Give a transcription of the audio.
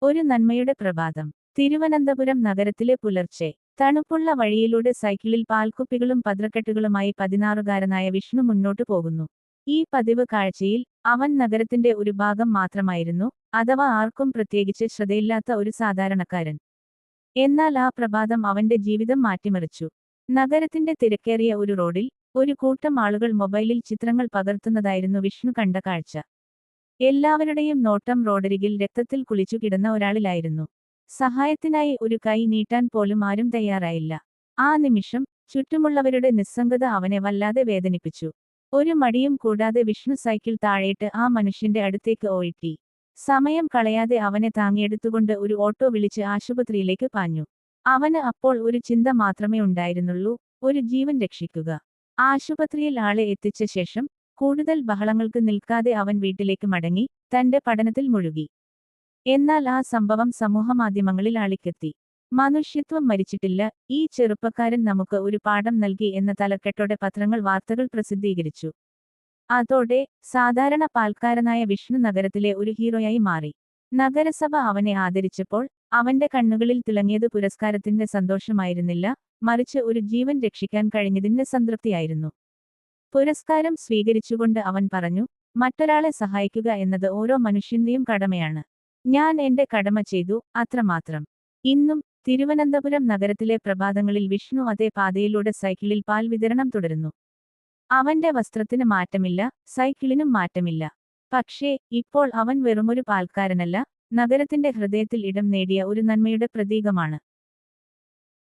ഒരു നന്മയുടെ പ്രഭാതം. തിരുവനന്തപുരം നഗരത്തിലെ പുലർച്ചെ. തണുപ്പുള്ള വഴിയിലൂടെ സൈക്കിളിൽ പാൽക്കുപ്പികളും പത്രക്കെട്ടുകളുമായി 16-കാരനായ വിഷ്ണു മുന്നോട്ടു പോകുന്നു. ഈ പതിവ് കാഴ്ചയിൽ അവൻ നഗരത്തിന്റെ ഒരു ഭാഗം മാത്രമായിരുന്നു, അഥവാ ആർക്കും പ്രത്യേകിച്ച് ശ്രദ്ധയില്ലാത്ത ഒരു സാധാരണക്കാരൻ. എന്നാൽ ആ പ്രഭാതം അവന്റെ ജീവിതം മാറ്റിമറിച്ചു. നഗരത്തിന്റെ തിരക്കേറിയ ഒരു റോഡിൽ ഒരു കൂട്ടം ആളുകൾ മൊബൈലിൽ ചിത്രങ്ങൾ പകർത്തുന്നതായിരുന്നു വിഷ്ണു കണ്ട കാഴ്ച. എല്ലാവരുടെയും നോട്ടം റോഡരികിൽ രക്തത്തിൽ കുളിച്ചു കിടന്ന ഒരാളിലായിരുന്നു. സഹായത്തിനായി ഒരു കൈ നീട്ടാൻ പോലും ആരും തയ്യാറായില്ല. ആ നിമിഷം ചുറ്റുമുള്ളവരുടെ നിസ്സംഗത അവനെ വല്ലാതെ വേദനിപ്പിച്ചു. ഒരു മടിയും കൂടാതെ വിഷ്ണു സൈക്കിൾ താഴേട്ട് ആ മനുഷ്യന്റെ അടുത്തേക്ക് ഓടി. സമയം കളയാതെ അവനെ താങ്ങിയെടുത്തുകൊണ്ട് ഒരു ഓട്ടോ വിളിച്ച് ആശുപത്രിയിലേക്ക് പാഞ്ഞു. അവന് അപ്പോൾ ഒരു ചിന്ത മാത്രമേ ഉണ്ടായിരുന്നുള്ളൂ, ഒരു ജീവൻ രക്ഷിക്കുക. ആശുപത്രിയിൽ ആളെ എത്തിച്ച ശേഷം കൂടുതൽ ബഹളങ്ങൾക്ക് നിൽക്കാതെ അവൻ വീട്ടിലേക്ക് മടങ്ങി, തന്റെ പഠനത്തിൽ മുഴുകി. എന്നാൽ ആ സംഭവം സമൂഹമാധ്യമങ്ങളിൽ ആളിക്കെത്തി. മനുഷ്യത്വം മരിച്ചിട്ടില്ല, ഈ ചെറുപ്പക്കാരൻ നമുക്ക് ഒരു പാഠം നൽകി എന്ന തലക്കെട്ടോടെ പത്രങ്ങൾ വാർത്തകൾ പ്രസിദ്ധീകരിച്ചു. അതോടെ സാധാരണ പാൽക്കാരനായ വിഷ്ണു നഗരത്തിലെ ഒരു ഹീറോയായി മാറി. നഗരസഭ അവനെ ആദരിച്ചപ്പോൾ അവന്റെ കണ്ണുകളിൽ തിളങ്ങിയത് പുരസ്കാരത്തിന്റെ സന്തോഷമായിരുന്നില്ല, മറിച്ച് ഒരു ജീവൻ രക്ഷിക്കാൻ കഴിഞ്ഞതിന്റെ സംതൃപ്തിയായിരുന്നു. പുരസ്കാരം സ്വീകരിച്ചുകൊണ്ട് അവൻ പറഞ്ഞു, മറ്റൊരാളെ സഹായിക്കുക എന്നത് ഓരോ മനുഷ്യന്റെയും കടമയാണ്. ഞാൻ എന്റെ കടമ ചെയ്തു, അത്രമാത്രം. ഇന്നും തിരുവനന്തപുരം നഗരത്തിലെ പ്രഭാതങ്ങളിൽ വിഷ്ണു അതേ പാതയിലൂടെ സൈക്കിളിൽ പാൽ വിതരണം തുടരുന്നു. അവന്റെ വസ്ത്രത്തിന് മാറ്റമില്ല, സൈക്കിളിനും മാറ്റമില്ല. പക്ഷേ ഇപ്പോൾ അവൻ വെറുമൊരു പാൽക്കാരനല്ല, നഗരത്തിന്റെ ഹൃദയത്തിൽ ഇടം നേടിയ ഒരു നന്മയുടെ പ്രതീകമാണ്.